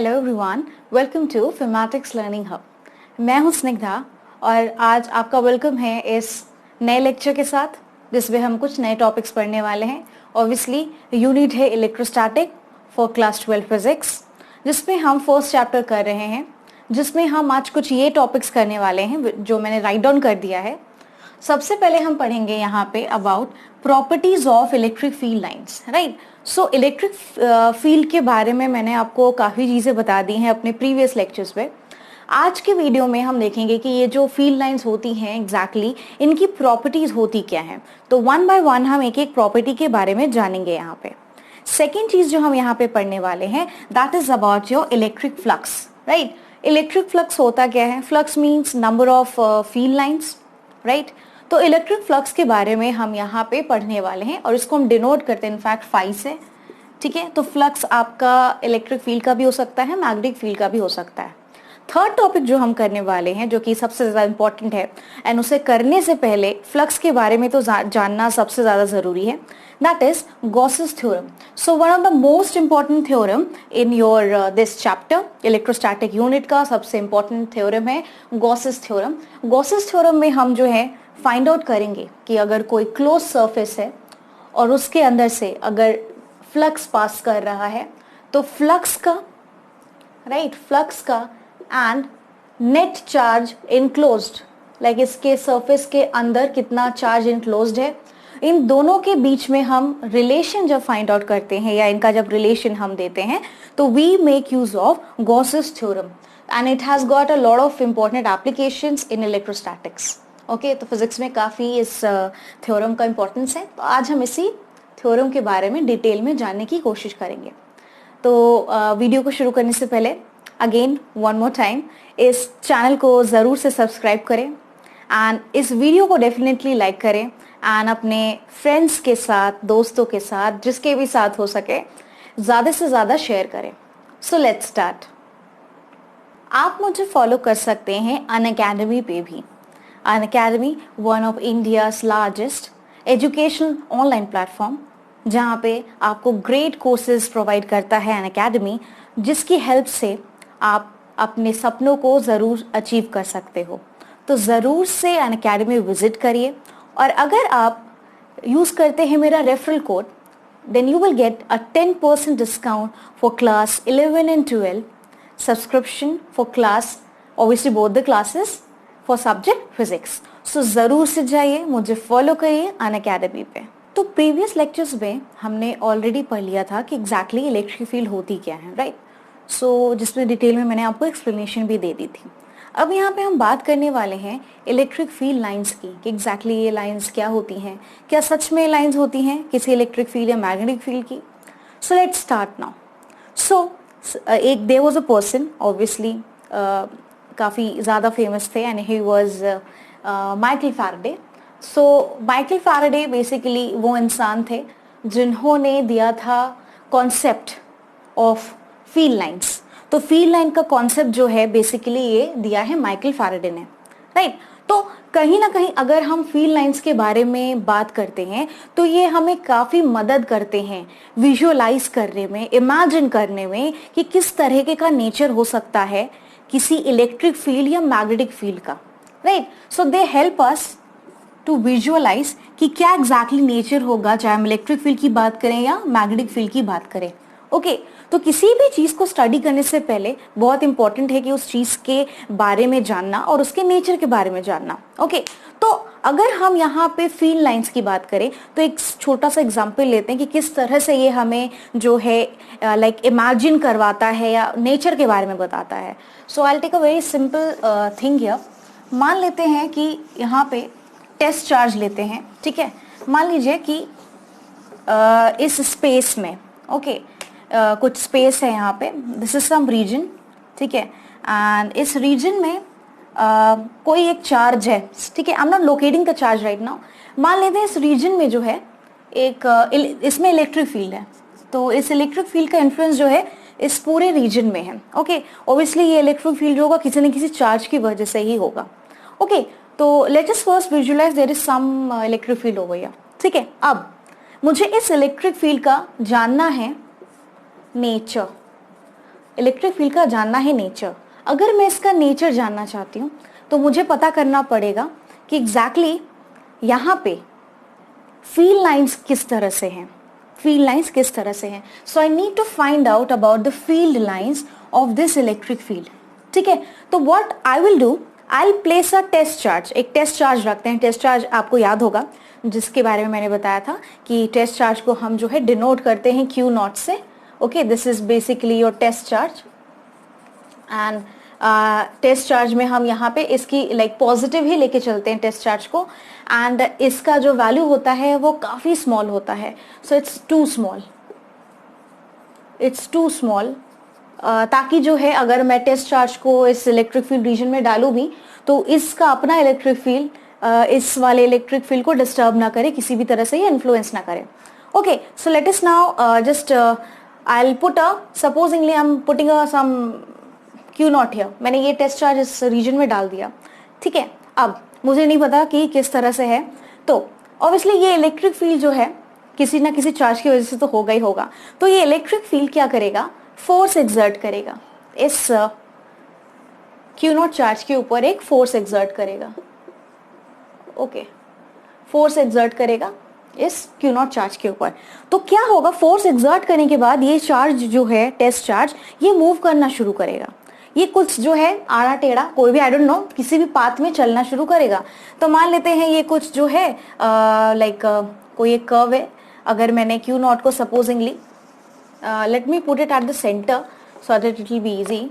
Hello everyone, welcome to Phimetics learning hub. मैं हूं स्निग्धा और आज आपका वेलकम है इस नए लेक्चर के साथ जिसमें हम कुछ नए टॉपिक्स पढ़ने वाले हैं। ऑब्वियसली यूनिट है इलेक्ट्रोस्टैटिक फॉर क्लास 12 फिजिक्स, जिसमें हम फर्स्ट चैप्टर कर रहे हैं, जिसमें हम आज कुछ ये टॉपिक्स करने वाले हैं जो मैंने राइट डाउन कर दिया है। सबसे पहले हम पढ़ेंगे यहाँ पे about properties of electric field lines, right. So electric field के बारे में मैंने आपको काफ़ी चीज़ें बता दी हैं अपने प्रीवियस लेक्चर्स पे। आज के वीडियो में हम देखेंगे कि ये जो फील्ड लाइंस होती हैं एग्जैक्टली इनकी प्रॉपर्टीज होती क्या हैं। तो वन बाय वन हम एक एक प्रॉपर्टी के बारे में जानेंगे यहाँ पे। सेकेंड चीज़ जो हम यहाँ पे पढ़ने वाले हैं that is about your electric flux, right. Electric flux होता क्या है? Flux means number of field lines, right. तो इलेक्ट्रिक फ्लक्स के बारे में हम यहाँ पे पढ़ने वाले हैं और इसको हम डिनोट करते हैं इनफैक्ट फाई से, ठीक है। तो फ्लक्स आपका इलेक्ट्रिक फील्ड का भी हो सकता है, मैग्नेटिक फील्ड का भी हो सकता है। थर्ड टॉपिक जो हम करने वाले हैं जो कि सबसे ज़्यादा इंपॉर्टेंट है एंड उसे करने से पहले फ्लक्स के बारे में तो जानना सबसे ज़्यादा ज़रूरी है, that is Gauss's theorem. So one of the most important theorem in your this chapter electrostatic unit का सबसे इंपॉर्टेंट थ्योरम है गॉसेस थ्योरम। गॉसेस थ्योरम में हम जो है फाइंड आउट करेंगे कि अगर कोई क्लोज सरफेस है और उसके अंदर से अगर फ्लक्स पास कर रहा है तो फ्लक्स का, राइट, फ्लक्स का and net charge enclosed, like इसके सरफेस के अंदर कितना चार्ज इनक्लोज्ड है, इन दोनों के बीच में हम रिलेशन जब फाइंड आउट करते हैं या इनका जब रिलेशन हम देते हैं तो we make use of Gauss's theorem and it has got a lot of important applications in electrostatics. Okay, तो फिजिक्स में काफ़ी इस थ्योरम का इंपॉर्टेंस है। तो आज हम इसी थ्योरम के बारे में डिटेल में जानने की कोशिश करेंगे। तो वीडियो को शुरू करने से पहले अगेन वन मोर टाइम इस चैनल को ज़रूर से सब्सक्राइब करें एंड इस वीडियो को डेफिनेटली लाइक करें एंड अपने फ्रेंड्स के साथ, दोस्तों के साथ, जिसके भी साथ हो सके ज़्यादा से ज़्यादा शेयर करें। सो लेट्स स्टार्ट। आप मुझे फॉलो कर सकते हैं अनअकैडमी पे भी। Unacademy one of India's largest educational online platform, जहाँ पे आपको ग्रेट कोर्सेज प्रोवाइड करता है अनअकैडमी, जिसकी हेल्प से आप अपने सपनों को ज़रूर अचीव कर सकते हो। तो ज़रूर से अनअकैडमी विजिट करिए और अगर आप यूज़ करते हैं मेरा referral code then you will get a 10% discount for class 11 and 12 subscription for class, obviously both the classes for subject physics. So ज़रूर से जाइए, मुझे फॉलो करिए अनअकैडमी पे। तो प्रीवियस लेक्चर्स में हमने ऑलरेडी पढ़ लिया था कि एग्जैक्टली इलेक्ट्रिक फील्ड होती क्या है, राइट। सो जिसमें डिटेल में मैंने आपको एक्सप्लेनेशन भी दे दी थी। अब यहाँ पे हम बात करने वाले हैं इलेक्ट्रिक फील्ड लाइंस की कि एग्जैक्टली ये लाइंस क्या होती हैं, क्या सच में लाइंस होती हैं किसी इलेक्ट्रिक फील्ड या मैग्नेटिक फील्ड की। So let's start now. So एक there was a person, obviously काफ़ी ज़्यादा फेमस थे and he was Michael Faraday. So Michael Faraday basically वो इंसान थे जिन्होंने दिया था कॉन्सेप्ट ऑफ फील्ड लाइंस। तो फील्ड लाइन का कॉन्सेप्ट जो है बेसिकली ये दिया है माइकल फैराडे ने, राइट। तो कहीं ना कहीं अगर हम फील्ड लाइंस के बारे में बात करते हैं तो ये हमें काफ़ी मदद करते हैं विजुअलाइज करने में, इमेजिन करने में कि किस तरह का नेचर हो सकता है किसी इलेक्ट्रिक फील्ड या मैग्नेटिक फील्ड का, right. So they help us to visualise कि क्या एग्जैक्टली नेचर होगा, चाहे हम इलेक्ट्रिक फील्ड की बात करें या मैग्नेटिक फील्ड की बात करें। ओके, तो किसी भी चीज़ को स्टडी करने से पहले बहुत इंपॉर्टेंट है कि उस चीज़ के बारे में जानना और उसके नेचर के बारे में जानना। ओके, तो अगर हम यहाँ पे फील्ड लाइंस की बात करें तो एक छोटा सा एग्जांपल लेते हैं कि किस तरह से ये हमें जो है लाइक इमेजिन करवाता है या नेचर के बारे में बताता है। So I will take a very simple thing here. मान लेते हैं कि यहाँ पे टेस्ट चार्ज लेते हैं, ठीक है। मान लीजिए कि इस स्पेस में, ओके, कुछ स्पेस है यहाँ पे, दिस इज सम रीजन, ठीक है, एंड इस रीजन में कोई एक चार्ज है, ठीक है। I am not locating the charge right now. मान लेते हैं इस रीजन में जो है एक इसमें इलेक्ट्रिक फील्ड है, तो इस इलेक्ट्रिक फील्ड का इन्फ्लुएंस जो है इस पूरे रीजन में है। ओके, ऑब्वियसली ये इलेक्ट्रिक फील्ड जो होगा किसी न किसी चार्ज की वजह से ही होगा। ओके, तो let us first visualise there is some electric field over here, ठीक है। अब मुझे इस इलेक्ट्रिक फील्ड का जानना है नेचर, इलेक्ट्रिक फील्ड का जानना है नेचर। अगर मैं इसका नेचर जानना चाहती हूँ तो मुझे पता करना पड़ेगा कि एग्जैक्टली यहाँ पे फील्ड लाइंस किस तरह से हैं, फील्ड लाइंस किस तरह से हैं। So I need to find out about the field lines of this electric field. ठीक है, तो what I will do, I will place a test charge. एक टेस्ट चार्ज रखते हैं। टेस्ट चार्ज आपको याद होगा जिसके बारे में मैंने बताया था कि टेस्ट चार्ज को हम जो है डिनोट करते हैं क्यू नॉट से। Okay, this is basically your test charge. And test charge में हम यहाँ पे इसकी लाइक पॉजिटिव ही लेके चलते हैं टेस्ट चार्ज को, एंड इसका जो वैल्यू होता है वो काफी स्मॉल होता है। So it's too small, it's too small, ताकि जो है अगर मैं टेस्ट चार्ज को इस इलेक्ट्रिक फील्ड रीजन में डालूं भी तो इसका अपना इलेक्ट्रिक फील्ड इस वाले इलेक्ट्रिक फील्ड को डिस्टर्ब ना करे, किसी भी तरह से ये इन्फ्लुएंस ना करे। Okay, so let us now just I will put supposingly I am putting some q naught here. मैंने ये टेस्ट चार्ज इस रीजन में डाल दिया। ठीक है, अब मुझे नहीं पता कि किस तरह से है, तो ऑब्वियसली ये इलेक्ट्रिक फील्ड जो है किसी ना किसी चार्ज की वजह से तो होगा ही होगा। तो ये इलेक्ट्रिक फील्ड क्या करेगा, फोर्स एक्सर्ट करेगा इस क्यू नॉट चार्ज के ऊपर, एक फोर्स एक्सर्ट करेगा। ओके, फोर्स एक्सर्ट करेगा इस क्यू नॉट चार्ज के ऊपर। तो क्या होगा, फोर्स एक्सर्ट करने के बाद ये चार्ज जो है टेस्ट चार्ज ये मूव करना शुरू करेगा। ये कुछ जो है आड़ा टेढ़ा कोई भी आई डोंट नो किसी भी पाथ में चलना शुरू करेगा। तो मान लेते हैं ये कुछ जो है लाइक कोई एक कर्व है। अगर मैंने क्यू नॉट को supposedly let me put it at the centre so that it will be easy.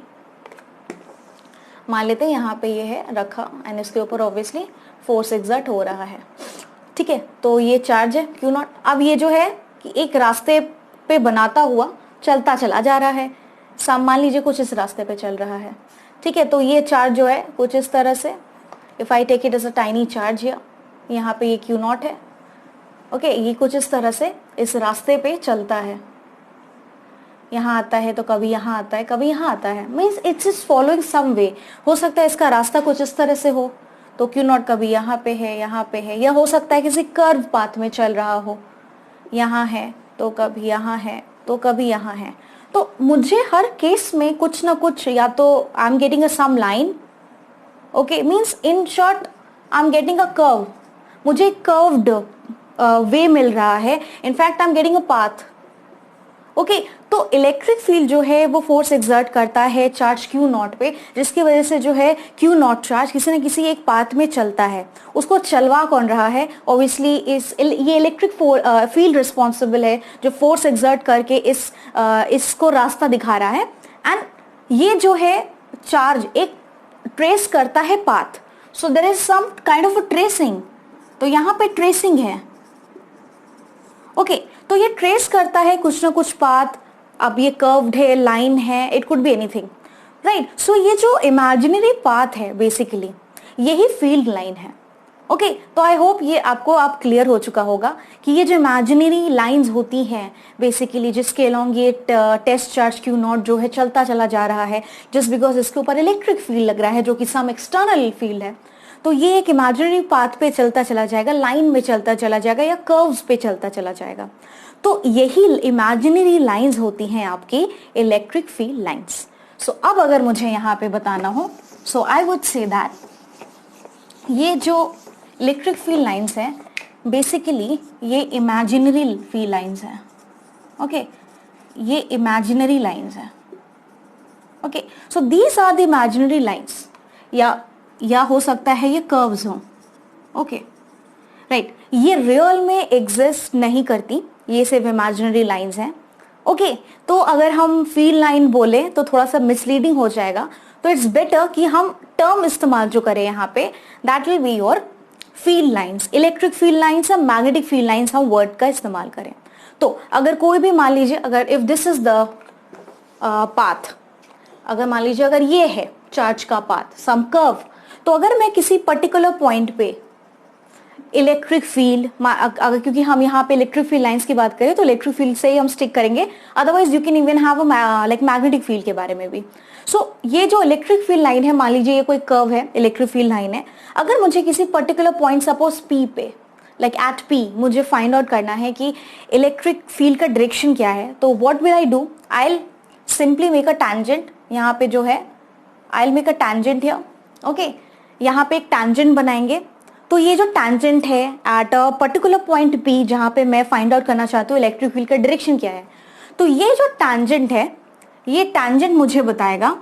मान लेते हैं यहाँ पे ये है रखा एंड इसके ऊपर ऑब्वियसली फोर्स एक्सर्ट हो रहा है। ठीक है, तो ये चार्ज है क्यू नॉट। अब ये जो है कि एक रास्ते पे बनाता हुआ चलता चला जा रहा है। मान लीजिए कुछ इस रास्ते पे चल रहा है। ठीक है, तो ये चार्ज जो है कुछ इस तरह से, if I take it as a tiny charge यहाँ पे ये क्यू नॉट है। ओके, ये कुछ इस तरह से इस रास्ते पे चलता है। यहाँ आता है तो कभी यहाँ आता है, कभी यहाँ आता है। Means it's is following some way. हो सकता है इसका रास्ता कुछ इस तरह से हो तो क्यू नॉट कभी यहाँ पे है, यहाँ पे है, या हो सकता है किसी कर्व पाथ में चल रहा हो। यहाँ है तो कभी यहाँ है तो कभी यहाँ है। तो मुझे हर केस में कुछ ना कुछ, या तो I am getting a some line. Okay, means in short I am getting a curve. मुझे एक कर्व्ड वे मिल रहा है। In fact I am getting a path. Okay, तो इलेक्ट्रिक फील्ड जो है वो फोर्स एक्सर्ट करता है चार्ज क्यू नॉट पे, जिसकी वजह से जो है क्यू नॉट चार्ज किसी न किसी एक पाथ में चलता है। उसको चलवा कौन रहा है, ऑब्वियसली ये इलेक्ट्रिक फील्ड रिस्पॉन्सिबल है जो फोर्स एक्सर्ट करके इसको रास्ता दिखा रहा है। एंड ये जो है चार्ज एक ट्रेस करता है path. So there is some kind of a tracing. तो यहाँ पे ट्रेसिंग है। ओके, तो ये ट्रेस करता है कुछ ना कुछ पाथ। अब ये कर्व्ड है, लाइन है, it could be anything, right. So ये जो इमेजिनरी पाथ है बेसिकली यही फील्ड लाइन है। ओके, तो आई होप ये आपको क्लियर हो चुका होगा कि ये जो इमेजिनरी लाइंस होती हैं बेसिकली जिसके अलोंग ये टेस्ट चार्ज क्यू नॉट जो है चलता चला जा रहा है जस्ट बिकॉज इसके ऊपर इलेक्ट्रिक फील्ड लग रहा है जो कि सम एक्सटर्नल फील्ड है। तो ये एक इमेजिनरी पाथ पे चलता चला जाएगा, लाइन में चलता चला जाएगा या कर्व्स पे चलता चला जाएगा। तो यही इमेजिनरी लाइंस होती हैं आपकी इलेक्ट्रिक फील्ड लाइंस। सो अब अगर मुझे यहाँ पे बताना हो, सो आई वुड से दैट ये जो इलेक्ट्रिक फील्ड लाइंस हैं बेसिकली ये इमेजिनरी फील्ड लाइंस हैं। ओके, ये इमेजिनरी लाइंस हैं। Okay, so these are the imaginary lines, या हो सकता है ये कर्व्स हों। ओके, राइट, ये रियल में एग्जिस्ट नहीं करती, ये सिर्फ इमेजिनरी लाइंस हैं। ओके, तो अगर हम फील्ड लाइन बोले तो थोड़ा सा मिसलीडिंग हो जाएगा, तो इट्स बेटर कि हम टर्म इस्तेमाल जो करें यहाँ पे, that will be your field lines. Electric field lines या मैग्नेटिक फील्ड लाइंस हम वर्ड का इस्तेमाल करें। तो अगर कोई भी मान लीजिए, अगर if this is the path, अगर मान लीजिए अगर ये है चार्ज का पाथ, सम कर्व, तो अगर मैं किसी पर्टिकुलर पॉइंट पे इलेक्ट्रिक फील्ड, अगर क्योंकि हम यहाँ पे इलेक्ट्रिक फील्ड लाइंस की बात करें तो इलेक्ट्रिक फील्ड से ही हम स्टिक करेंगे, otherwise you can even have like magnetic field के बारे में भी। सो ये जो इलेक्ट्रिक फील्ड लाइन है, मान लीजिए ये कोई कर्व है, इलेक्ट्रिक फील्ड लाइन है। अगर मुझे किसी पर्टिकुलर पॉइंट सपोज पी पे, लाइक एट पी, मुझे फाइंड आउट करना है कि इलेक्ट्रिक फील्ड का डायरेक्शन क्या है, तो what will I do, I will simply make a tangent, यहाँ पे जो है I will make a tangent here, okay, यहाँ पे एक टैंजेंट बनाएंगे। तो ये जो टैंजेंट है at a particular point P, जहाँ पे मैं फाइंड आउट करना चाहती हूँ इलेक्ट्रिक फील्ड का डायरेक्शन क्या है, तो ये जो टैंजेंट है, ये टैंजेंट मुझे बताएगा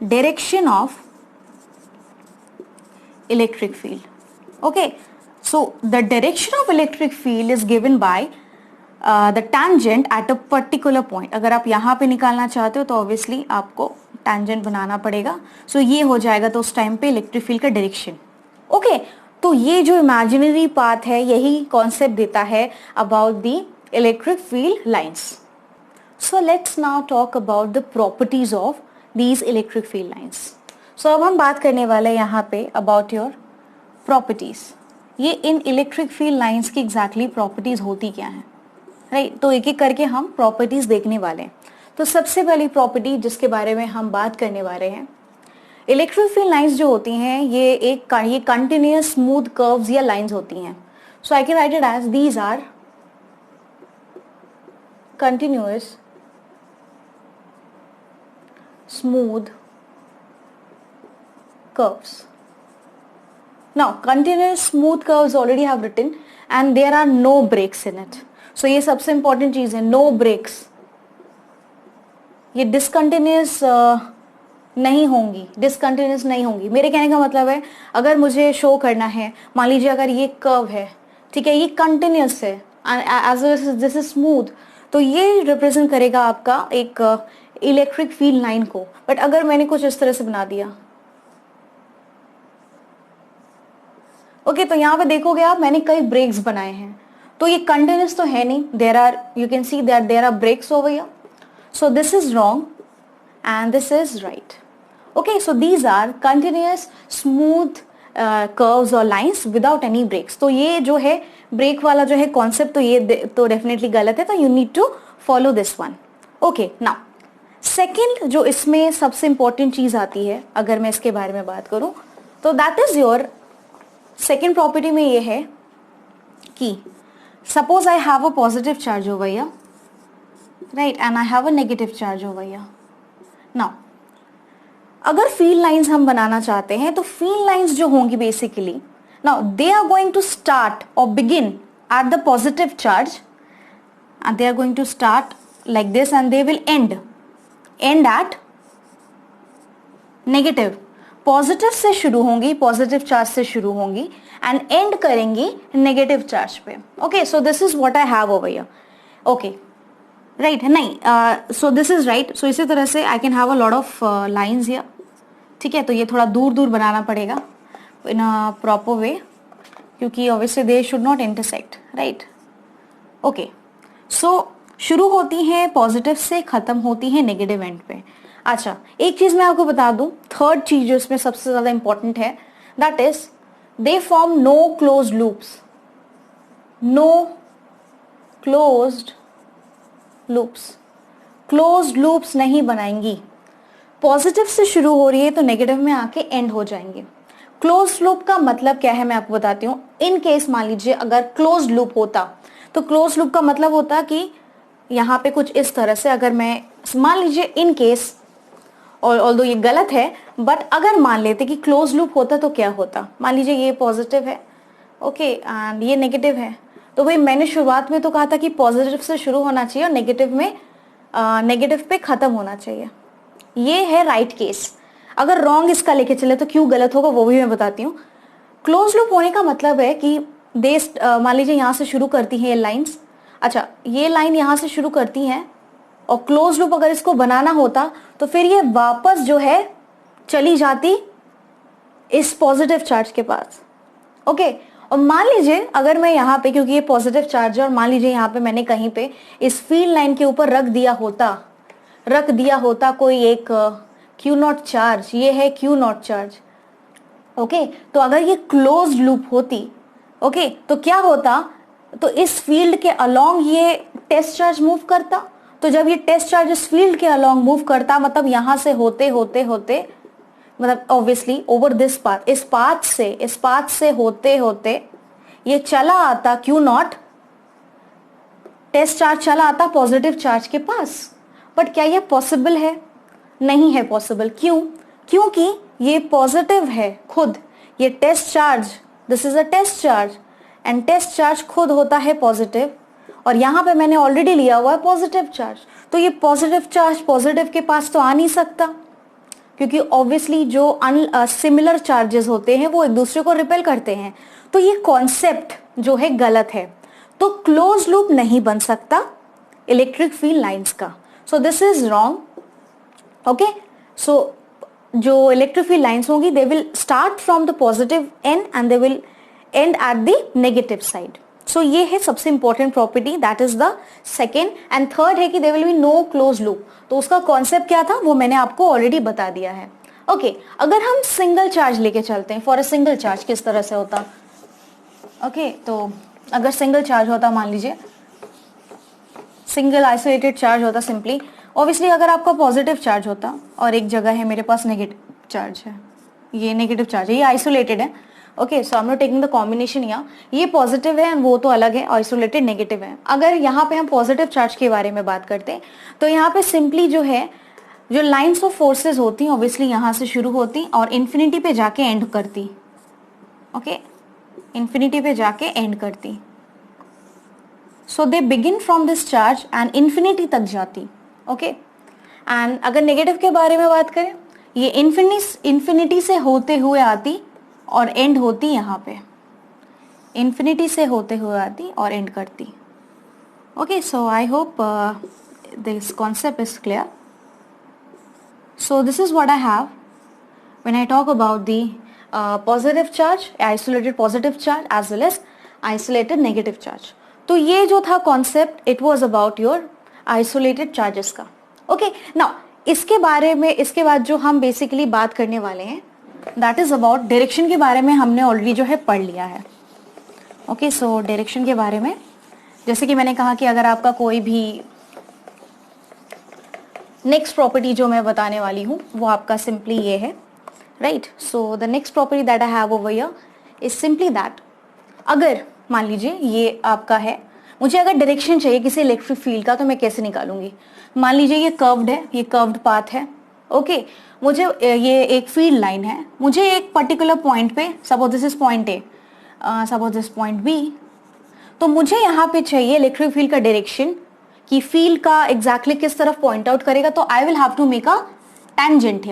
direction of electric field, okay. So the direction of electric field is given by the tangent at a particular point. अगर आप यहाँ पे निकालना चाहते हो तो ऑब्वियसली आपको टैंजेंट बनाना पड़ेगा। सो ये हो जाएगा तो उस टाइम पे इलेक्ट्रिक फील्ड का डायरेक्शन, ओके। तो ये जो इमेजिनरी पाथ है यही कॉन्सेप्ट देता है about the electric field lines. So let's now talk about the properties of these electric field lines. So अब हम बात करने वाले हैं यहाँ पे अबाउट योर प्रॉपर्टीज। ये इन इलेक्ट्रिक फील्ड लाइंस की एग्जैक्टली प्रॉपर्टीज होती क्या हैं, राइट। तो एक एक करके हम प्रॉपर्टीज देखने वाले हैं। तो सबसे पहली प्रॉपर्टी जिसके बारे में हम बात करने वाले हैं, इलेक्ट्रिक फील्ड लाइंस जो होती हैं ये कंटिन्यूअस स्मूथ कर्व्स या लाइंस होती हैं। So I can write it as these are continuous smooth curves. Now continuous smooth curves already have written and there are no breaks in it. So ये सबसे important चीज है, no breaks. ये discontinuous नहीं होंगी, discontinuous नहीं होंगी। मेरे कहने का मतलब है अगर मुझे शो करना है, मान लीजिए अगर ये कर्व है, ठीक है, ये continuous है as this is smooth, तो ये रिप्रेजेंट करेगा आपका एक इलेक्ट्रिक फील्ड लाइन को। बट अगर मैंने कुछ इस तरह से बना दिया, ओके, तो यहाँ पे देखोगे आप मैंने कई ब्रेक्स बनाए हैं, तो ये कंटिन्यूस तो है नहीं, there are, you can see that there are breaks over here. So this is wrong and this is right, okay. So these are continuous smooth curves और लाइंस विदाउट एनी ब्रेक्स। तो ये जो है break वाला जो है concept, तो ये तो डेफिनेटली गलत है, तो you need to follow this one, okay. Now second जो इसमें सबसे इंपॉर्टेंट चीज आती है अगर मैं इसके बारे में बात करूं, तो that is your second property में ये है कि suppose I have a positive charge over here, right, and I have a negative charge over here. Now अगर फील्ड लाइंस हम बनाना चाहते हैं तो फील्ड लाइंस जो होंगी basically, now they are going to start और begin at the positive charge and they are going to start like this and they will end at negative. Positive से शुरू होंगी, पॉजिटिव चार्ज से शुरू होंगी and and करेंगी negative charge पे, okay. So this is what I have over here, okay, right, नहीं, सो this is right. सो इसी तरह से I can have a lot of lines here, ठीक है। तो ये थोड़ा दूर दूर बनाना पड़ेगा इन अ प्रॉपर वे, क्योंकि obviously they should not intersect, right, okay. So शुरू होती हैं पॉजिटिव से, खत्म होती हैं नेगेटिव एंड पे। अच्छा, एक चीज मैं आपको बता दूं, थर्ड चीज जो इसमें सबसे ज्यादा इंपॉर्टेंट है, that is they form no closed loops, no closed loops, closed loops नहीं बनाएंगी। पॉजिटिव से शुरू हो रही है तो नेगेटिव में आके एंड हो जाएंगे। क्लोज्ड लूप का मतलब क्या है मैं आपको बताती हूँ। इन केस मान लीजिए अगर क्लोज्ड लूप होता, तो क्लोज्ड लूप का मतलब होता कि यहाँ पे कुछ इस तरह से, अगर मैं मान लीजिए इन केस, और ऑल्दो ये गलत है, बट अगर मान लेते कि क्लोज लूप होता तो क्या होता, मान लीजिए ये पॉजिटिव है, ओके, एंड ये नेगेटिव है, तो भाई मैंने शुरुआत में तो कहा था कि पॉजिटिव से शुरू होना चाहिए और नेगेटिव में नेगेटिव पे खत्म होना चाहिए। ये है राइट केस। अगर रॉन्ग इसका लेके चले तो क्यों गलत होगा वो भी मैं बताती हूँ। क्लोज लूप होने का मतलब है कि मान लीजिए यहाँ से शुरू करती है ये लाइन्स, अच्छा ये लाइन यहाँ से शुरू करती हैं और क्लोज लूप अगर इसको बनाना होता तो फिर ये वापस जो है चली जाती इस पॉजिटिव चार्ज के पास, ओके। और मान लीजिए अगर मैं यहाँ पे, क्योंकि ये पॉजिटिव चार्ज है, और मान लीजिए यहाँ पे मैंने कहीं पे इस फील्ड लाइन के ऊपर रख दिया होता कोई एक क्यू नॉट चार्ज, ये है क्यू नॉट चार्ज, ओके। तो अगर ये क्लोज्ड लूप होती, ओके, तो क्या होता, तो इस फील्ड के अलोंग ये टेस्ट चार्ज मूव करता। तो जब ये टेस्ट चार्ज इस फील्ड के अलोंग मूव करता, मतलब यहां से होते होते मतलब ऑब्वियसली ओवर दिस पाथ, इस पाथ से होते होते ये चला आता क्यू नॉट, टेस्ट चार्ज चला आता पॉजिटिव चार्ज के पास, बट क्या ये पॉसिबल है? नहीं है पॉसिबल। क्यों? क्योंकि ये पॉजिटिव है खुद, ये test charge, this is a test charge and test charge खुद होता है पॉजिटिव, और यहाँ पे मैंने ऑलरेडी लिया हुआ है पॉजिटिव चार्ज, तो ये पॉजिटिव चार्ज पॉजिटिव के पास तो आ नहीं सकता, क्योंकि ऑब्वियसली जो सिमिलर चार्जेस होते हैं वो एक दूसरे को रिपेल करते हैं। तो ये कॉन्सेप्ट जो है गलत है, तो क्लोज लूप नहीं बन सकता इलेक्ट्रिक फील्ड लाइंस का। So this is wrong. Okay, so जो इलेक्ट्रिक फील्ड लाइंस होंगी they will start from the positive end and they will end at the negative side. So ये है सबसे important property, that is the second. And third है कि there will be no close loop. तो उसका concept क्या था वो मैंने आपको ऑलरेडी बता दिया है। ओके, अगर हम सिंगल चार्ज लेके चलते हैं, फॉर अ सिंगल चार्ज किस तरह से होता? ओके, तो अगर सिंगल चार्ज होता, मान लीजिए सिंगल आइसोलेटेड चार्ज होता, सिंपली ऑब्वियसली अगर आपका पॉजिटिव चार्ज होता और एक जगह है मेरे पास नेगेटिव चार्ज है, ये नेगेटिव चार्ज है, ये आइसोलेटेड है। Okay, so I am not taking the combination यहाँ, ये पॉजिटिव है वो तो अलग है, आइसोलेटेड नेगेटिव है। अगर यहाँ पे हम पॉजिटिव चार्ज के बारे में बात करते हैं तो यहाँ पे सिंपली जो है, जो लाइंस ऑफ फोर्सेस होती हैं ऑब्वियसली यहाँ से शुरू होती और इन्फिनिटी पे जाके एंड करती। ओके, इन्फिनिटी पे जाके एंड करती। So they begin from this charge and infinity तक जाती। ओके, एंड अगर नेगेटिव के बारे में बात करें, ये इन्फिनिटी से होते हुए आती और एंड होती यहाँ पे, इन्फिनिटी से होते हुए आती और एंड करती। Okay, so I hope this concept is clear. So this is what I have when I talk about the positive charge, isolated positive charge as well as isolated negative charge. तो ये जो था concept, it was about your isolated charges का. Okay, now इसके बारे में, इसके बाद जो हम basically बात करने वाले हैं, that is about direction के बारे में हमने already जो है पढ़ लिया है. Okay, so direction के बारे में जैसे कि मैंने कहा कि अगर आपका कोई भी नेक्स्ट प्रॉपर्टी जो मैं बताने वाली हूँ वो आपका सिंपली ये है, right. So the next property that I have over here is simply that, अगर मान लीजिए ये आपका है, मुझे अगर डायरेक्शन चाहिए किसी इलेक्ट्रिक फील्ड का तो मैं कैसे निकालूंगी? मान लीजिए ये कर्व्ड है, ये कर्व्ड पाथ है. ओके, मुझे ये एक फील्ड लाइन है, मुझे एक पर्टिकुलर पॉइंट पे, suppose this is point A, suppose this point B, तो मुझे यहाँ पे चाहिए इलेक्ट्रिक फील्ड का डायरेक्शन कि फील्ड का एग्जैक्टली किस तरफ पॉइंट आउट करेगा. तो I will have to make a tangent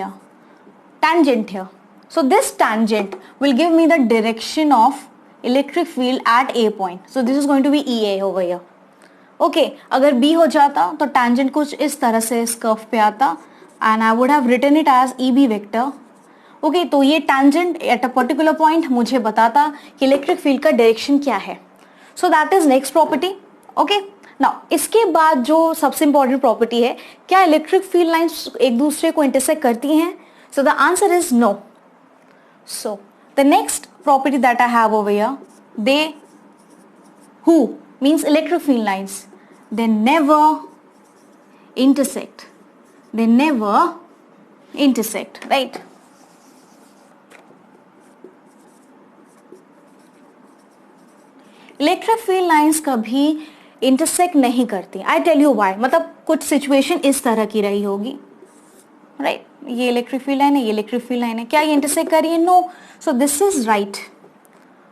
here. So this tangent will give me the direction of electric field at A point. So this is going to be EA over here. Okay, अगर B हो जाता तो tangent कुछ इस तरह से इस curve पे आता and I would have written it as EB vector. Okay, तो ये tangent at a particular point मुझे बताता कि इलेक्ट्रिक फील्ड का डायरेक्शन क्या है. So that is next property. Okay. Now इसके बाद जो सबसे इंपॉर्टेंट प्रॉपर्टी है, क्या इलेक्ट्रिक फील्ड लाइंस एक दूसरे को इंटरसेक्ट करती हैं? So the answer is no. So the next property that I have over here, they who means electric field lines, they never intersect, right. Electric field lines कभी intersect नहीं करती. I tell you why. मतलब कुछ situation इस तरह की रही होगी, राइट. ये इलेक्ट्रिक फील्ड लाइन है, ये इलेक्ट्रिक फील्ड लाइन है, क्या ये इंटरसेक्ट कर रही है? No. So this is right.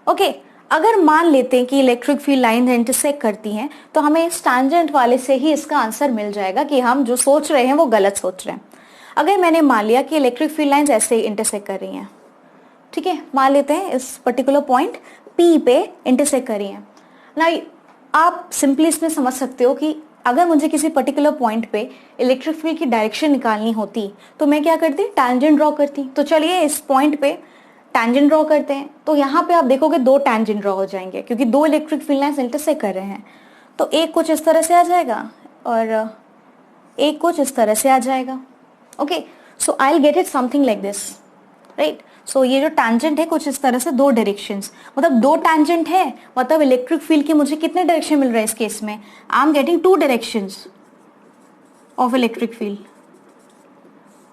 Okay, अगर मान लेते हैं कि इलेक्ट्रिक फील्ड लाइन इंटरसेक्ट करती हैं तो हमें इस टैंजेंट वाले से ही इसका आंसर मिल जाएगा कि हम जो सोच रहे हैं वो गलत सोच रहे हैं. अगर मैंने मान लिया कि इलेक्ट्रिक फील्ड लाइन्स ऐसे इंटरसेक्ट कर रही हैं, ठीक है, मान लेते हैं इस पर्टिकुलर पॉइंट P पे इंटरसेक्ट कर रही हैं ना, आप सिंपली इसमें समझ सकते हो कि अगर मुझे किसी पर्टिकुलर पॉइंट पे इलेक्ट्रिक फील्ड की डायरेक्शन निकालनी होती तो मैं क्या करती? टैंजेंट ड्रॉ करती. तो चलिए इस पॉइंट पे टैंजेंट ड्रॉ करते हैं. तो यहाँ पे आप देखोगे दो टैंजेंट ड्रॉ हो जाएंगे क्योंकि दो इलेक्ट्रिक फील्ड लाइंस इंटरसेक्ट कर रहे हैं. तो एक कुछ इस तरह से आ जाएगा और एक कुछ इस तरह से आ जाएगा. Okay, so I will get it something like this, right. So ये जो टैंजेंट है कुछ इस तरह से दो डायरेक्शंस, मतलब दो टैंजेंट है, मतलब इलेक्ट्रिक फील्ड के मुझे कितने डायरेक्शन मिल रहे हैं इस केस में? I am getting two directions of electric field.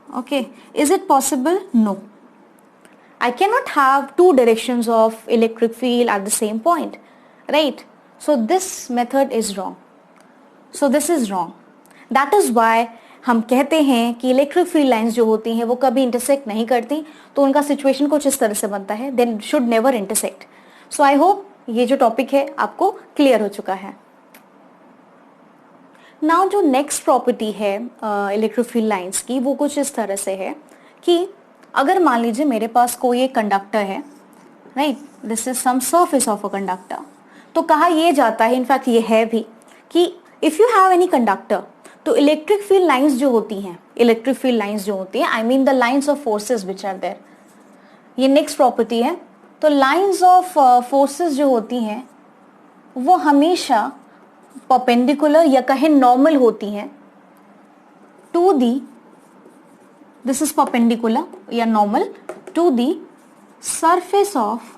Okay, is it possible? No. I cannot have two directions of electric field at the same point, right? So this method is wrong. So this is wrong. That is why हम कहते हैं कि electric field lines जो होती हैं वो कभी intersect नहीं करती, तो उनका सिचुएशन कुछ इस तरह से बनता है, then should never intersect. So I hope ये जो टॉपिक है आपको क्लियर हो चुका है। नाउ जो नेक्स्ट प्रॉपर्टी है इलेक्ट्रिक फील्ड लाइंस की, वो कुछ इस तरह से है कि अगर मान लीजिए मेरे पास कोई एक कंडक्टर है, right, this is some surface of a conductor, तो कहा यह जाता है, इनफैक्ट ये है भी, कि if you have any conductor, तो इलेक्ट्रिक फील्ड लाइंस जो होती हैं, इलेक्ट्रिक फील्ड लाइंस जो होती हैं, I mean the lines of forces which are there, ये नेक्स्ट प्रॉपर्टी है। तो लाइंस ऑफ फोर्सेस जो होती हैं वो हमेशा परपेंडिकुलर या कहें नॉर्मल होती हैं to the, this is perpendicular या normal to the surface of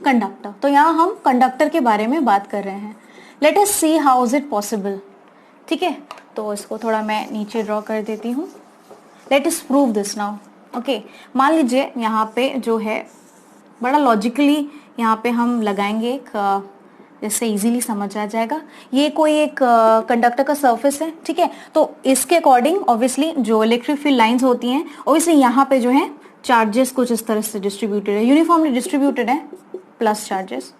conductor. तो यहां हम कंडक्टर के बारे में बात कर रहे हैं। Late us see how is it possible. ठीक है, तो इसको थोड़ा मैं नीचे ड्रॉ कर देती हूं। Let us prove this now. Okay, मान लीजिए यहाँ पे जो है बड़ा लॉजिकली यहाँ पे हम लगाएंगे एक, जैसे इजीली समझ आ जाएगा। ये कोई एक कंडक्टर का सरफेस है, ठीक है, तो इसके अकॉर्डिंग ऑब्वियसली जो इलेक्ट्रिक फील्ड लाइंस होती हैं, ऑब्वियसली यहाँ पे जो है चार्जेस कुछ इस तरह से डिस्ट्रीब्यूटेड है, यूनिफॉर्मली डिस्ट्रीब्यूटेड है, प्लस चार्जेस।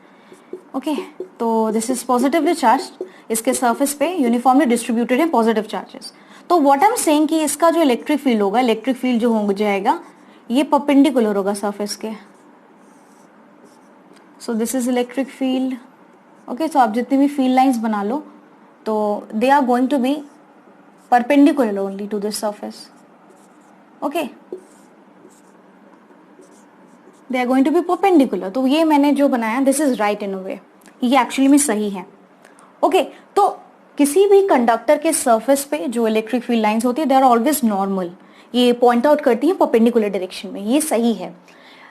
ओके, तो दिस इज पॉजिटिवली चार्ज, इसके सरफेस पे यूनिफॉर्मली डिस्ट्रीब्यूटेड है पॉजिटिव चार्जेस। तो व्हाट आई एम सेइंग कि इसका जो इलेक्ट्रिक फील्ड होगा, इलेक्ट्रिक फील्ड जो हो जाएगा ये परपेंडिकुलर होगा सरफेस के। So this is electric field. Okay, so आप जितनी भी फील्ड लाइंस बना लो तो they are going to be perpendicular only to this surface. Okay, they are going to be perpendicular. तो ये मैंने जो बनाया this is right in a way, ये एक्चुअली में सही है। ओके, तो किसी भी कंडक्टर के सरफेस पे जो इलेक्ट्रिक फील्ड लाइंस होती है दे आर ऑलवेज नॉर्मल, ये पॉइंट आउट करती है परपेंडिकुलर डायरेक्शन में, ये सही है।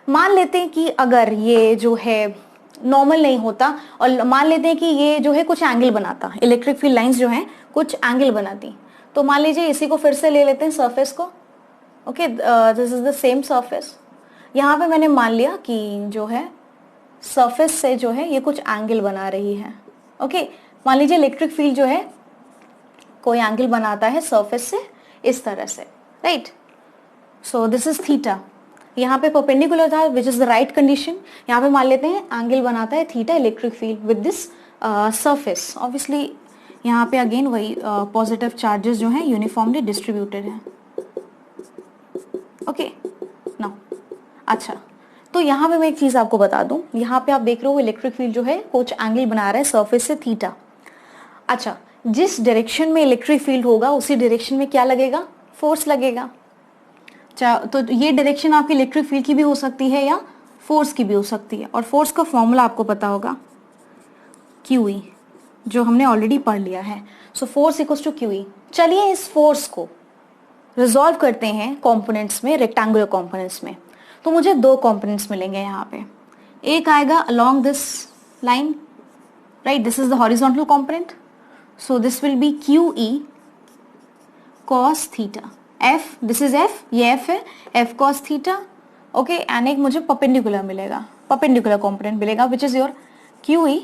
मान लेते हैं कि अगर ये जो है नॉर्मल नहीं होता और मान लेते हैं कि ये जो है कुछ एंगल बनाता, इलेक्ट्रिक फील्ड लाइंस जो हैं कुछ एंगल बनाती, तो मान लीजिए इसी को फिर से ले लेते हैं सरफेस को। Okay, this is the same surface. यहाँ पे मैंने मान लिया कि जो है सरफेस से जो है ये कुछ एंगल बना रही है। ओके, मान लीजिए इलेक्ट्रिक फील्ड जो है कोई एंगल बनाता है सरफेस से इस तरह से, right. So this is theta, यहाँ पे परपेंडिकुलर था which is the right condition. यहाँ पे मान लेते हैं एंगल बनाता है theta electric field with this surface. Obviously यहाँ पे अगेन वही पॉजिटिव चार्जेस जो हैं यूनिफॉर्मली डिस्ट्रीब्यूटेड हैं। ओके, नाउ अच्छा, तो यहाँ पे मैं एक चीज आपको बता दूं, यहाँ पे आप देख रहे हो इलेक्ट्रिक फील्ड जो है कुछ एंगल बना रहा है सरफेस से थीटा। अच्छा, जिस डायरेक्शन में इलेक्ट्रिक फील्ड होगा उसी डायरेक्शन में क्या लगेगा, फोर्स लगेगा। तो ये डायरेक्शन आपकी इलेक्ट्रिक फील्ड की भी हो सकती है या फोर्स की भी हो सकती है, और फोर्स का फॉर्मूला आपको पता होगा QE, जो हमने ऑलरेडी पढ़ लिया है। So force equals to QE। चलिए इस फोर्स को रिजॉल्व करते हैं कंपोनेंट्स में, रेक्टेंगुलर कंपोनेंट्स में। तो मुझे दो कंपोनेंट्स मिलेंगे यहाँ पे, एक आएगा along this line, right, this is the horizontal component, so this will be QE cos theta. F, this is F, ये F है, F cos theta. Okay, and एक मुझे परपेंडिकुलर मिलेगा, परपेंडिकुलर कंपोनेंट मिलेगा which is your QE।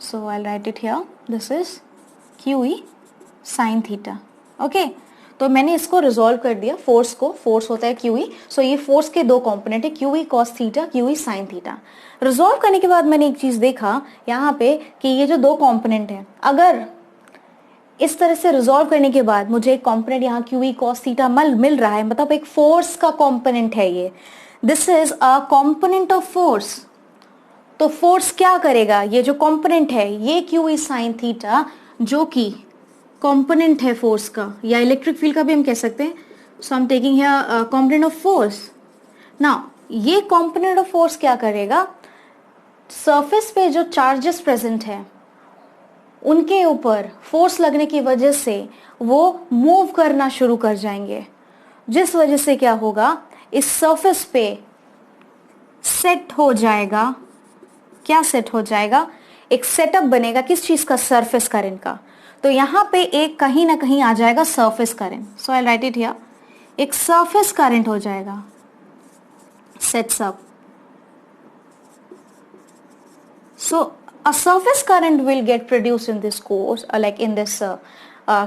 So I write it here, this is QE sin theta. Okay, तो मैंने इसको resolve कर दिया, फोर्स को, फोर्स होता है QE। सो ये फोर्स के दो कंपोनेंट है, QE cos theta, QE sin theta. Resolve करने के बाद मैंने एक चीज देखा यहाँ पे कि ये जो दो कंपोनेंट है, अगर इस तरह से रिजॉल्व करने के बाद मुझे एक कंपोनेंट यहाँ QE cos थीटा मिल रहा है, मतलब एक फोर्स का कंपोनेंट है ये, this is a component of force. तो फोर्स क्या करेगा, ये जो कंपोनेंट है ये QE sin थीटा जो कि कंपोनेंट है फोर्स का, या इलेक्ट्रिक फील्ड का भी हम कह सकते हैं। So I am taking here component of force. Now ये कंपोनेंट ऑफ फोर्स क्या करेगा, सरफेस पे जो चार्जेस प्रेजेंट है उनके ऊपर फोर्स लगने की वजह से वो मूव करना शुरू कर जाएंगे, जिस वजह से क्या होगा, इस सरफेस पे सेट हो जाएगा, क्या सेट हो जाएगा, एक सेटअप बनेगा किस चीज का, सरफेस करंट का। तो यहाँ पे एक कहीं ना कहीं आ जाएगा surface current. So I write it here, एक सरफेस करंट हो जाएगा, sets up. So a surface current will get produced in this course, like in this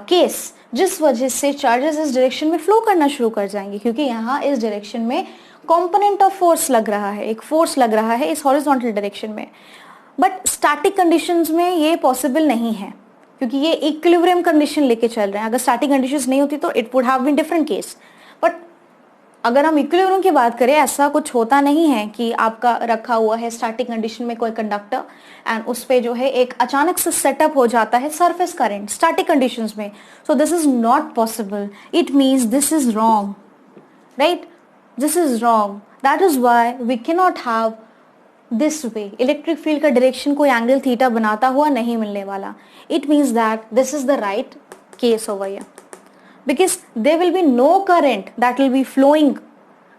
case, जिस वजह से चार्जेस इस डायरेक्शन में फ्लो करना शुरू कर जाएंगे, क्योंकि यहाँ इस डायरेक्शन में कंपोनेंट ऑफ फोर्स लग रहा है, एक फोर्स लग रहा है इस हॉरिजॉन्टल डायरेक्शन में. बट स्टैटिक कंडीशंस में ये पॉसिबल नहीं है, क्योंकि ये इक्विलिब्रियम कंडीशन लेके चल रहे हैं. अगर स्टैटिक कंडीशंस नहीं होती तो it would have been different case. But अगर हम इक्विलिब्रियम की बात करें, ऐसा कुछ होता नहीं है कि आपका रखा हुआ है स्टैटिक कंडीशन में कोई कंडक्टर एंड उस पे जो है एक अचानक से सेटअप हो जाता है सरफेस करंट स्टैटिक कंडीशंस में. So this is not possible. It means this is wrong, right? This is wrong. That is why we can not have this way. Electric field का डायरेक्शन कोई angle theta बनाता हुआ नहीं मिलने वाला. It means that this is the right case over here, because there will be no current that will be flowing,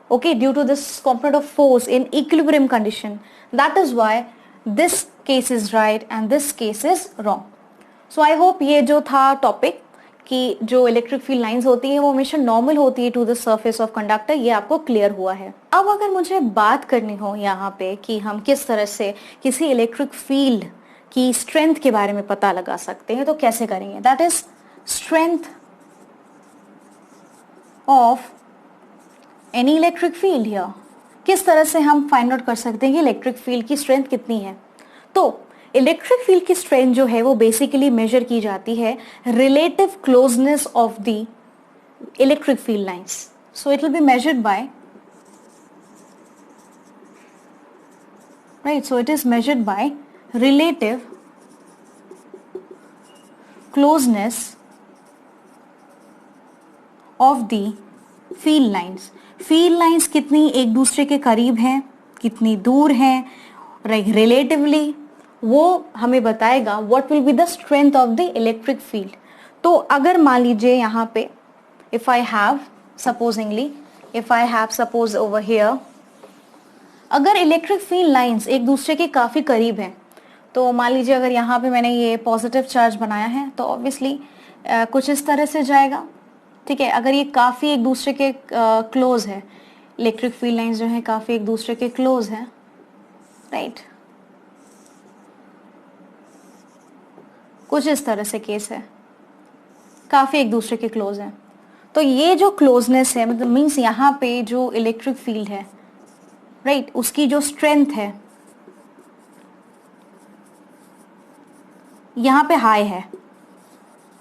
okay, due to this component of force in equilibrium condition. That is why this case is right and this case is wrong. So I hope ये जो था topic कि जो electric field lines होती हैं वो हमेशा normal होती है to the surface of conductor, ये आपको क्लियर हुआ है. अब अगर मुझे बात करनी हो यहाँ पे कि हम किस तरह से किसी इलेक्ट्रिक फील्ड की स्ट्रेंथ के बारे में पता लगा सकते हैं, तो कैसे करेंगे? That is strength of any electric field here. किस तरह से हम फाइंड आउट कर सकते हैं कि इलेक्ट्रिक फील्ड की स्ट्रेंथ कितनी है? तो इलेक्ट्रिक फील्ड की स्ट्रेंथ जो है वो बेसिकली मेजर की जाती है relative closeness of the electric field lines. So it will be measured by, right, so it is measured by relative closeness of the field lines. Field lines कितनी एक दूसरे के करीब हैं, कितनी दूर हैं, रिलेटिवली, वो हमें बताएगा what will be the strength of the electric field. तो अगर मान लीजिए यहाँ पे if I have suppose over here, अगर इलेक्ट्रिक फील्ड लाइंस एक दूसरे के काफी करीब हैं, तो मान लीजिए अगर यहाँ पे मैंने ये पॉजिटिव चार्ज बनाया है तो ऑब्वियसली कुछ इस तरह से जाएगा, ठीक है. अगर ये काफी एक दूसरे के क्लोज है, इलेक्ट्रिक फील्ड लाइंस जो है काफी एक दूसरे के क्लोज है, राइट, कुछ इस तरह से केस है, काफी एक दूसरे के क्लोज है. तो ये जो क्लोजनेस है मतलब मीन्स यहाँ पे जो इलेक्ट्रिक फील्ड है, राइट, उसकी जो स्ट्रेंथ है यहाँ पे हाई है.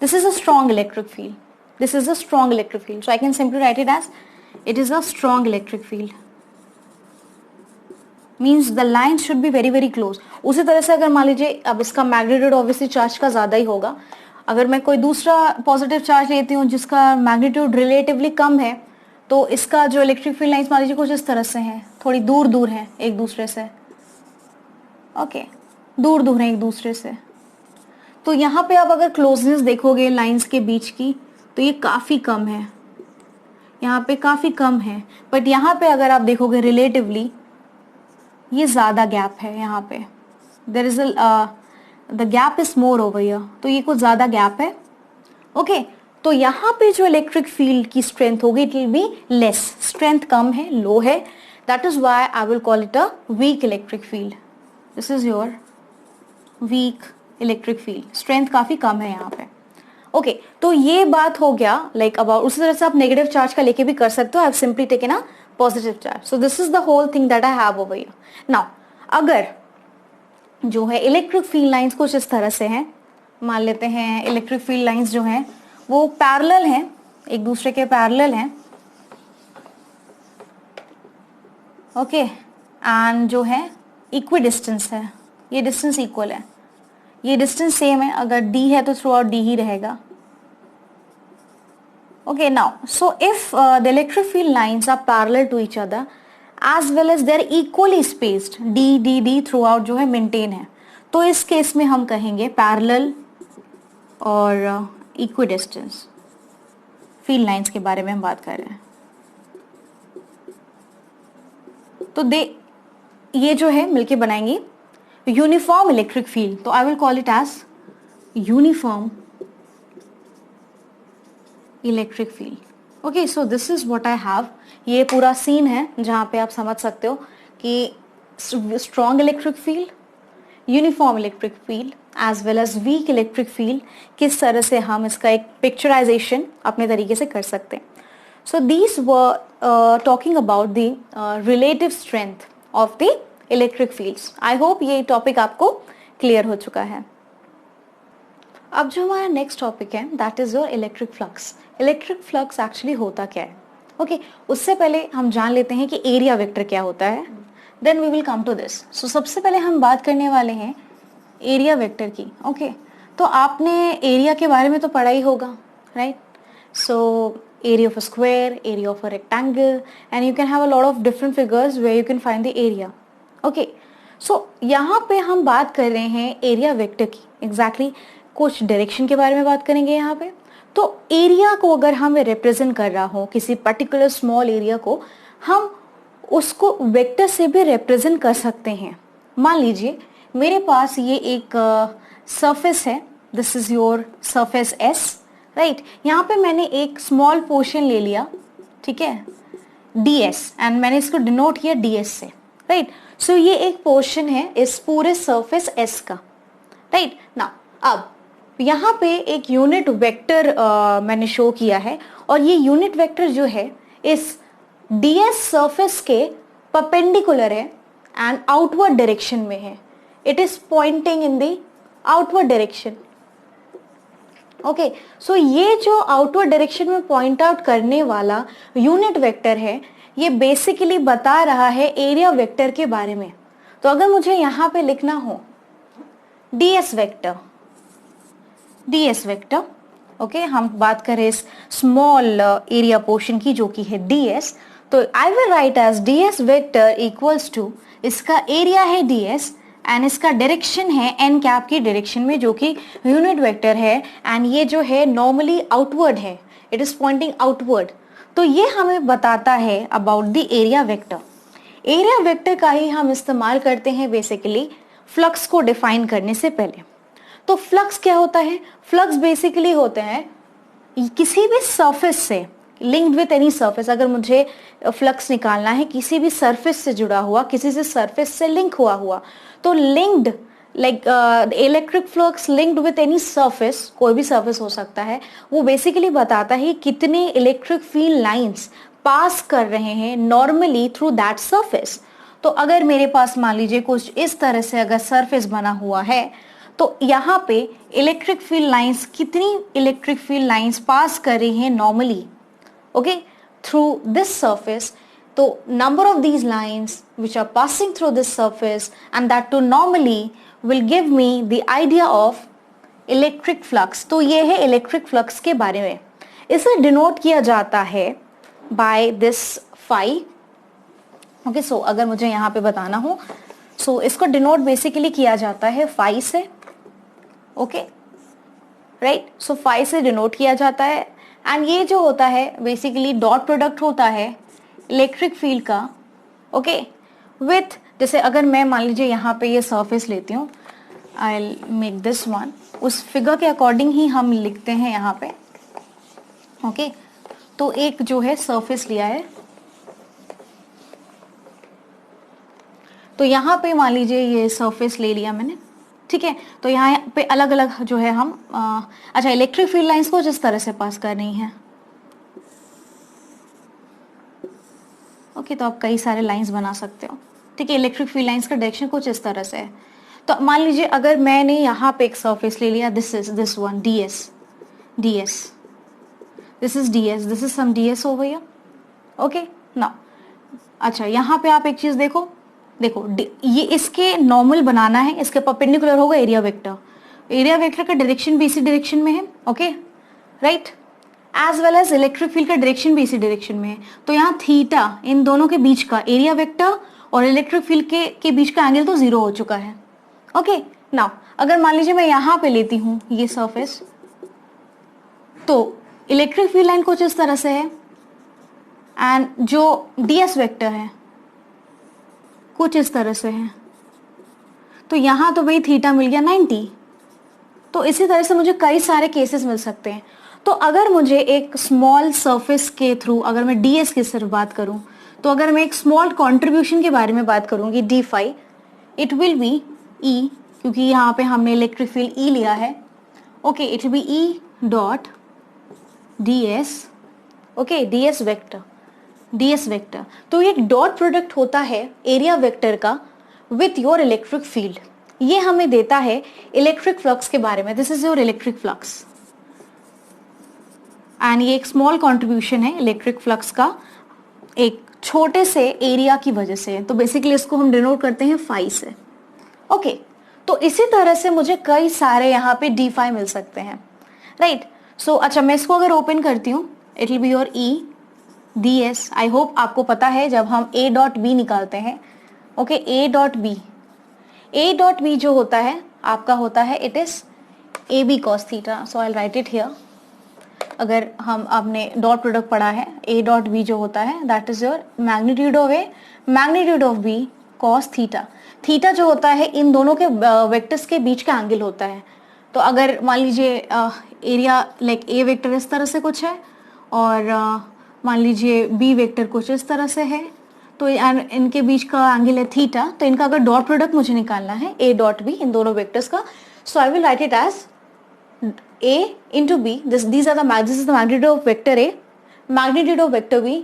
This is a strong electric field. This is a strong electric field. So I can simply write it as it is a strong electric field. Means the lines should be very very close. उसी तरह से अगर मान लीजिए अब इसका magnitude obviously charge का ज़्यादा ही होगा. अगर मैं कोई दूसरा पॉजिटिव चार्ज लेती हूँ जिसका मैग्नीट्यूड रिलेटिवली कम है, तो इसका जो इलेक्ट्रिक फील्ड लाइंस मान लीजिए कुछ इस तरह से हैं, थोड़ी दूर दूर हैं एक दूसरे से, ओके, दूर दूर हैं एक दूसरे से. तो यहाँ पे आप अगर क्लोजनेस देखोगे लाइंस के बीच की तो ये काफ़ी कम है, यहाँ पे काफ़ी कम है. बट यहाँ पे अगर आप देखोगे रिलेटिवली ये ज़्यादा गैप है, यहाँ पे there is the gap is more over here, तो ये कुछ ज़्यादा गैप है, ओके. तो यहाँ पे जो इलेक्ट्रिक फील्ड की स्ट्रेंथ होगी it will be less, strength कम है, लो है. That is why I will call it a weak electric field. This is your weak electric field, strength काफ़ी कम है यहाँ पे, ओके. तो ये बात हो गया लाइक अबाउट. उसी तरह से आप नेगेटिव चार्ज का लेके भी कर सकते हो. I have simply taken a positive charge. So this is the whole thing that I have over here. Now अगर जो है इलेक्ट्रिक फील्ड लाइंस कुछ इस तरह से हैं, मान लेते हैं इलेक्ट्रिक फील्ड लाइंस जो हैं वो पैरेलल हैं, एक दूसरे के पैरेलल हैं, ओके, एंड जो है इक्वी डिस्टेंस है, ये डिस्टेंस इक्वल है, ये डिस्टेंस सेम है. अगर d है तो थ्रू आउट d ही रहेगा, okay. Now so if the electric field lines are parallel to each other as well as they are equally spaced, d throughout जो है मेंटेन है, तो इस केस में हम कहेंगे पैरेलल और इक्विडिस्टेंस फील्ड लाइंस के बारे में हम बात कर रहे हैं. तो ये जो है मिलके बनाएंगे यूनिफॉर्म इलेक्ट्रिक फील्ड. तो I will call it as uniform electric field, okay. So this is what I have. ये पूरा सीन है जहाँ पे आप समझ सकते हो कि strong electric field, uniform electric field as well as weak electric field, किस तरह से हम इसका एक पिक्चराइजेशन अपने तरीके से कर सकते हैं. So these were talking about the relative strength of the electric fields. I hope ये टॉपिक आपको क्लियर हो चुका है. अब जो हमारा नेक्स्ट टॉपिक है that is your electric flux. Electric flux actually होता क्या है? ओके, उससे पहले हम जान लेते हैं कि एरिया वेक्टर क्या होता है, then we will come to this. So सबसे पहले हम बात करने वाले हैं एरिया वेक्टर की. ओके, तो आपने एरिया के बारे में तो पढ़ा ही होगा, right? So area of a square, area of a rectangle, and you can have a lot of different figures where you can find the area. Okay, so यहाँ पे हम बात कर रहे हैं एरिया वेक्टर की. exactly कुछ डायरेक्शन के बारे में बात करेंगे यहाँ पे. तो एरिया को अगर हमें रिप्रेजेंट कर रहा हो, किसी पर्टिकुलर स्मॉल एरिया को, हम उसको वेक्टर से भी रिप्रेजेंट कर सकते हैं. मान लीजिए मेरे पास ये एक सरफेस है, this is your surface S, right? यहाँ पे मैंने एक स्मॉल पोर्शन ले लिया, ठीक है, ds, एंड मैंने इसको डिनोट किया ds से, राइट? सो ये एक पोर्शन है इस पूरे सरफेस s का, राइट? ना अब यहाँ पे एक यूनिट वेक्टर मैंने शो किया है, और ये यूनिट वेक्टर जो है इस ds सरफेस के परपेंडिकुलर है एंड आउटवर्ड डायरेक्शन में है. It is pointing in the outward direction. Okay, so ये जो आउटवर्ड डायरेक्शन में पॉइंट आउट करने वाला यूनिट वेक्टर है, ये बेसिकली बता रहा है एरिया वेक्टर के बारे में. तो अगर मुझे यहाँ पे लिखना हो ds वेक्टर, ओके, हम बात करें इस स्मॉल एरिया पोर्शन की जो कि है ds, तो I will write as ds vector equals to, इसका एरिया है ds एंड इसका डायरेक्शन है एन कैप की डायरेक्शन में, जो कि यूनिट वेक्टर है, एंड ये जो है नॉर्मली आउटवर्ड है, इट इज पॉइंटिंग आउटवर्ड. तो ये हमें बताता है about the area vector. Area vector का ही हम इस्तेमाल करते हैं बेसिकली फ्लक्स को डिफाइन करने से पहले. तो फ्लक्स क्या होता है? फ्लक्स बेसिकली होते हैं किसी भी सरफेस से लिंक्ड विथ एनी सरफेस. अगर मुझे फ्लक्स निकालना है किसी भी सरफेस से जुड़ा हुआ, किसी से सरफेस से लिंक हुआ, तो linked like electric flux linked with any surface, कोई भी सरफेस हो सकता है, वो बेसिकली बताता है कितने इलेक्ट्रिक फील्ड लाइंस पास कर रहे हैं नॉर्मली थ्रू दैट सरफेस. तो अगर मेरे पास मान लीजिए कुछ इस तरह से अगर सरफेस बना हुआ है, तो यहाँ पे इलेक्ट्रिक फील्ड लाइंस, कितनी इलेक्ट्रिक फील्ड लाइंस पास कर रही हैं normally, okay, through this surface. So number of these lines which are passing through this surface, and that too normally, will give me the idea of electric flux. तो ये है electric flux के बारे में. इसे डिनोट किया जाता है by this phi. Okay, so अगर मुझे यहाँ पे बताना हो, so इसको डिनोट बेसिकली किया जाता है phi से, okay, right? So phi से डिनोट किया जाता है, एंड ये जो होता है बेसिकली डॉट प्रोडक्ट होता है इलेक्ट्रिक फील्ड का, ओके, विथ, जैसे अगर मैं मान लीजिए यहाँ पे ये सरफेस लेती हूँ, I will make this one, उस फिगर के अकॉर्डिंग ही हम लिखते हैं यहाँ पे, ओके. तो एक जो है सरफेस लिया है, तो यहाँ पे मान लीजिए ये सरफेस ले लिया मैंने, ठीक है. तो यहाँ पे अलग अलग जो है हम अच्छा, इलेक्ट्रिक फील्ड लाइंस को जिस तरह से पास कर रही हैं, ओके, तो आप कई सारे लाइंस बना सकते हो, ठीक है. इलेक्ट्रिक फील्ड लाइंस का डायरेक्शन कुछ इस तरह से है. तो मान लीजिए अगर मैंने यहाँ पे एक सरफेस ले लिया, this is this one ds, this is this is some ds over here, okay. Now अच्छा, यहाँ पे आप एक चीज देखो, ये इसके नॉर्मल बनाना है, इसके परपेंडिकुलर होगा एरिया वेक्टर. एरिया वेक्टर का डायरेक्शन भी इसी डायरेक्शन में है, okay, right, as well as electric field का डायरेक्शन भी इसी डायरेक्शन में है. तो यहाँ थीटा, इन दोनों के बीच का, एरिया वेक्टर और इलेक्ट्रिक फील्ड के बीच का एंगल तो 0 हो चुका है, ओके. नाउ अगर मान लीजिए मैं यहाँ पे लेती हूँ ये सरफेस, तो इलेक्ट्रिक फील्ड लाइन कुछ इस तरह से है, एंड जो ds वेक्टर है कुछ इस तरह से है. तो यहाँ तो भाई थीटा मिल गया 90. तो इसी तरह से मुझे कई सारे केसेस मिल सकते हैं. तो अगर मुझे एक स्मॉल सरफेस के थ्रू, अगर मैं ds की सिर्फ बात करूं, तो अगर मैं एक स्मॉल कंट्रीब्यूशन के बारे में बात करूंगी d phi, it will B e क्योंकि यहाँ पे हमने इलेक्ट्रिक फील्ड ई लिया है. Okay, it will be E dot ds. Okay, ds vector. तो ये डॉट प्रोडक्ट होता है एरिया वेक्टर का विथ योर इलेक्ट्रिक फील्ड. ये हमें देता है इलेक्ट्रिक फ्लक्स के बारे में. This is your electric flux and ये एक स्मॉल कॉन्ट्रीब्यूशन है इलेक्ट्रिक फ्लक्स का एक छोटे से एरिया की वजह से. तो बेसिकली इसको हम डिनोट करते हैं फाई से. ओके, तो इसी तरह से मुझे कई सारे यहाँ पे डी फाई मिल सकते हैं, राइट. सो अच्छा, मैं इसको अगर ओपन करती हूँ, it will be your E D S. I hope आपको पता है जब हम ए डॉट बी निकालते हैं. ओके, ए डॉट बी जो होता है आपका होता है, it is A B cos theta. So I write it here. अगर हम आपने डॉट प्रोडक्ट पढ़ा है, ए डॉट बी जो होता है that is your magnitude of A magnitude of B cos theta. Theta जो होता है इन दोनों के वेक्टर्स के बीच का एंगल होता है. तो अगर मान लीजिए एरिया लाइक ए वेक्टर इस तरह से कुछ है और मान लीजिए बी वेक्टर कुछ इस तरह से है, तो इनके बीच का एंगल है थीटा. तो इनका अगर डॉट प्रोडक्ट मुझे निकालना है ए डॉट बी इन दोनों वेक्टर्स का, so I will write it as a into b. This is the magnitude of vector a, magnitude of vector b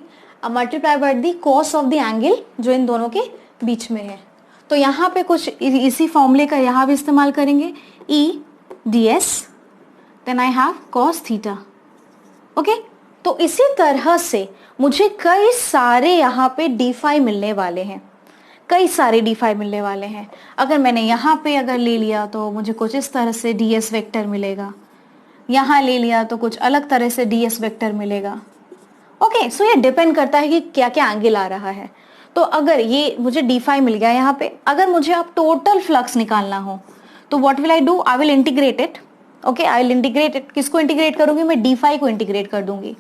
multiplied by the cos of the angle जो इन दोनों के बीच में है. तो यहाँ पे कुछ इसी फॉर्मूले का यहाँ भी इस्तेमाल करेंगे. e ds then I have cos theta. Okay, तो इसी तरह से मुझे कई सारे यहाँ पे डी फाई मिलने वाले हैं. अगर मैंने यहाँ पे अगर ले लिया तो मुझे कुछ इस तरह से ds वेक्टर मिलेगा. यहाँ ले लिया तो कुछ अलग तरह से ds वेक्टर मिलेगा. ओके, सो ये डिपेंड करता है कि क्या क्या एंगल आ रहा है. तो अगर ये मुझे डी फाई मिल गया यहाँ पे, अगर मुझे अब टोटल फ्लक्स निकालना हो तो what will I do, I will integrate it. Okay, I will integrate it. किसको इंटीग्रेट करूंगी, मैं डी फाई को इंटीग्रेट कर दूंगी.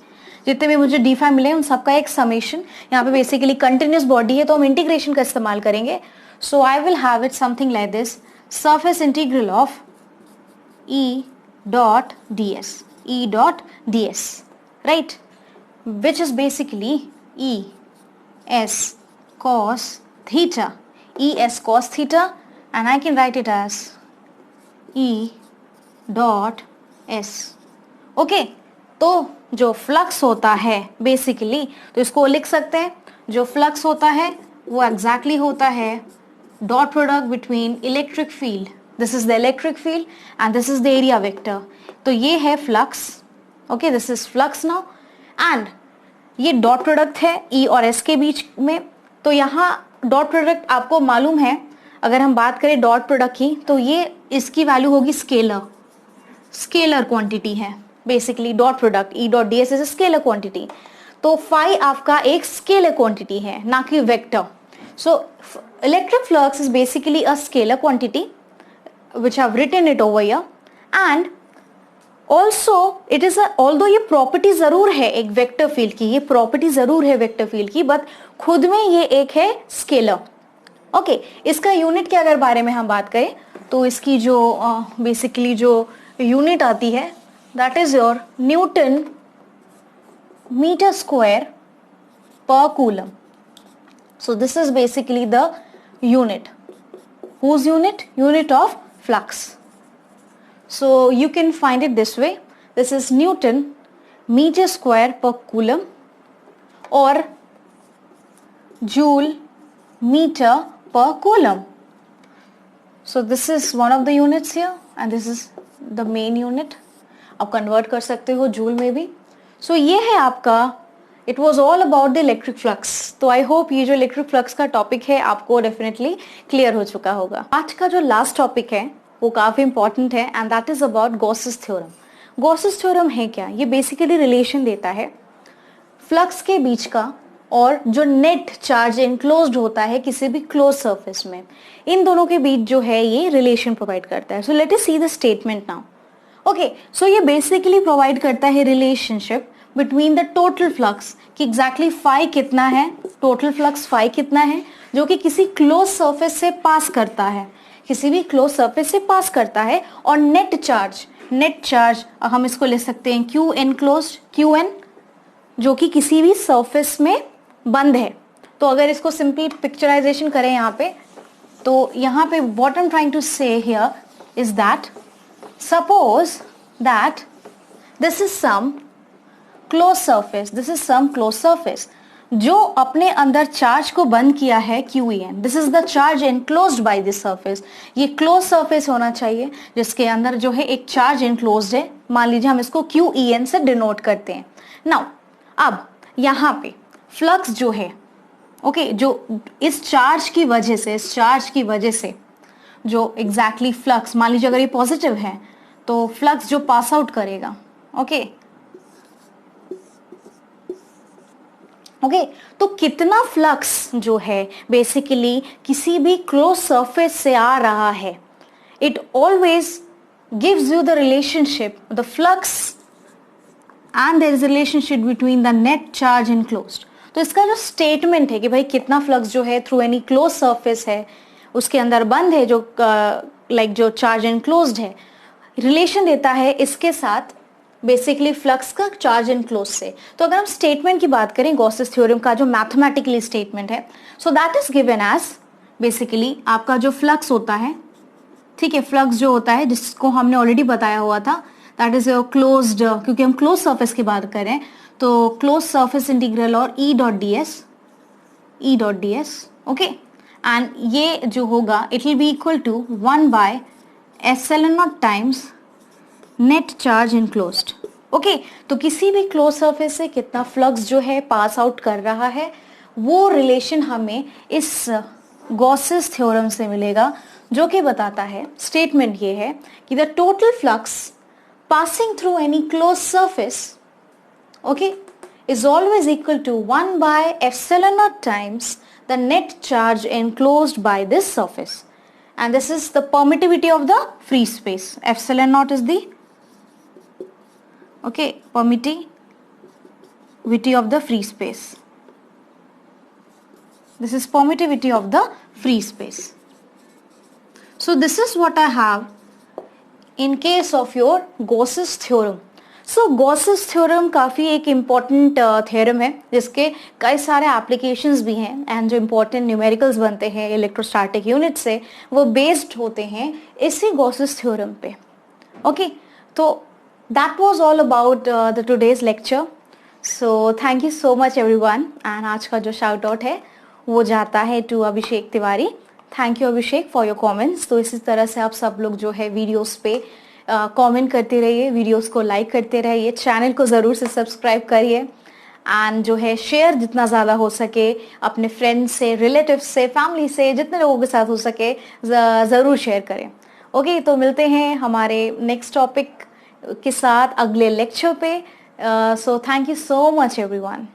जितने भी मुझे डी फाई मिले उन सबका एक समेशन. यहाँ पे बेसिकली कंटिन्यूस बॉडी है तो हम इंटीग्रेशन का इस्तेमाल करेंगे. So I will have it something like this, surface integral of E dot ds, right, which is basically e s cos theta, and I can write it as e dot s. okay, तो जो flux होता है basically, तो इसको लिख सकते हैं, जो फ्लक्स होता है वो एग्जैक्टली होता है dot product between electric field. This is the electric field and this is the area vector. तो ये है flux. Okay, this is flux now and ये डॉट प्रोडक्ट है E और S के बीच में. तो यहाँ डॉट प्रोडक्ट आपको मालूम है, अगर हम बात करें डॉट प्रोडक्ट की तो ये इसकी वैल्यू होगी स्केलर क्वांटिटी है basically. Dot product E dot ds is a scalar quantity. तो फाई आपका एक स्केलर क्वांटिटी है ना कि vector. So electric flux is basically a scalar quantity which I've written it over here, and also it is a, although ये property जरूर है एक वेक्टर फील्ड की, ये प्रॉपर्टी जरूर है वेक्टर फील्ड की, बट खुद में ये एक है स्केलर. ओके, इसका यूनिट के अगर बारे में हम बात करें तो इसकी जो बेसिकली जो यूनिट आती है that is your newton metre square per coulomb. So this is basically the unit. whose unit of flux. So you can find it this way, this is Newton meter square per coulomb or joule meter per coulomb. So this is one of the units here and this is the main unit. आप convert कर सकते हो joule में भी. So ये है आपका, it was all about the electric flux. तो आई होप ये जो इलेक्ट्रिक फ्लक्स का टॉपिक है आपको डेफिनेटली क्लियर हो चुका होगा. आज का जो लास्ट टॉपिक है वो काफी इंपॉर्टेंट है and that is about Gauss's theorem. Gauss's theorem है क्या, ये बेसिकली रिलेशन देता है फ्लक्स के बीच का और जो नेट चार्ज इनक्लोज्ड होता है किसी भी क्लोज सरफेस में, इन दोनों के बीच जो है ये रिलेशन प्रोवाइड करता है. So let us see the statement now. Okay, so ये बेसिकली प्रोवाइड करता है relationship between the total flux कि एग्जैक्टली फाई कितना है, टोटल फ्लक्स फाई कितना है जो कि किसी क्लोज सरफेस से पास करता है, किसी भी क्लोज सरफेस से पास करता है, और नेट चार्ज हम इसको ले सकते हैं क्यू एन क्लोज्ड, क्यू एन जो कि किसी भी सरफेस में बंद है. तो अगर इसको सिंपली पिक्चराइजेशन करें यहाँ पे, तो यहाँ पे what I'm trying to say here is that suppose that this is some closed surface जो अपने अंदर चार्ज को बंद किया है QEN. This is the charge enclosed by this surface. ये क्लोज सरफेस होना चाहिए जिसके अंदर जो है एक चार्ज एनक्लोज्ड है. मान लीजिए हम इसको QEN से डिनोट करते हैं. नाउ अब यहाँ पे फ्लक्स जो है ओके जो इस चार्ज की वजह से जो एग्जैक्टली फ्लक्स, मान लीजिए अगर ये पॉजिटिव है तो फ्लक्स जो पास आउट करेगा ओके तो कितना फ्लक्स जो है बेसिकली किसी भी क्लोज सरफेस से आ रहा है, it always gives you the relationship the flux and there is relationship between the net charge enclosed. तो इसका जो स्टेटमेंट है कि भाई कितना फ्लक्स जो है थ्रू एनी क्लोज सरफेस है उसके अंदर बंद है जो जो चार्ज एनक्लोज्ड है, रिलेशन देता है इसके साथ बेसिकली फ्लक्स का चार्ज एनक्लोज से. तो अगर हम स्टेटमेंट की बात करें गॉसेस थ्योरम का जो मैथमेटिकली स्टेटमेंट है, so that is given as basically आपका जो फ्लक्स होता है, ठीक है, फ्लक्स जो होता है जिसको हमने ऑलरेडी बताया हुआ था दैट इज क्लोज्ड, क्योंकि हम क्लोज सरफेस की बात करें तो क्लोज सरफेस इंटीग्रल और E dot D S okay. And ये जो होगा it will be equal to 1 by epsilon not times net charge enclosed. Okay, तो किसी भी क्लोज सरफेस से कितना फ्लक्स जो है पास आउट कर रहा है वो रिलेशन हमें इस गॉसेस थ्योरम से मिलेगा जो कि बताता है, स्टेटमेंट ये है कि the total flux passing through any close surface okay is always equal to 1 by epsilon naught times the net charge enclosed by this surface, and this is the permittivity of the free space. Epsilon naught is the permittivity of the free space. This is permittivity of the free space. So this is what I have in case of your Gauss's theorem. So Gauss's theorem काफ़ी एक important theorem है जिसके कई सारे applications भी हैं and जो important numericals बनते हैं इलेक्ट्रोस्टैटिक यूनिट से वो बेस्ड होते हैं इसी गॉसेस थ्योरम पे. ओके, तो that was all about the today's lecture. So thank you so much everyone. And आज का जो शाउट आउट है वो जाता है to Abhishek Tiwari. Thank you Abhishek for your comments. तो इसी तरह से आप सब लोग जो है वीडियोज़ पे कमेंट करते रहिए, वीडियोस को लाइक करते रहिए, चैनल को ज़रूर से सब्सक्राइब करिए एंड जो है शेयर जितना ज़्यादा हो सके अपने फ्रेंड्स से, रिलेटिव्स से, फैमिली से, जितने लोगों के साथ हो सके ज़रूर शेयर करें. ओके, तो मिलते हैं हमारे नेक्स्ट टॉपिक के साथ अगले लेक्चर पे. सो thank you so much everyone.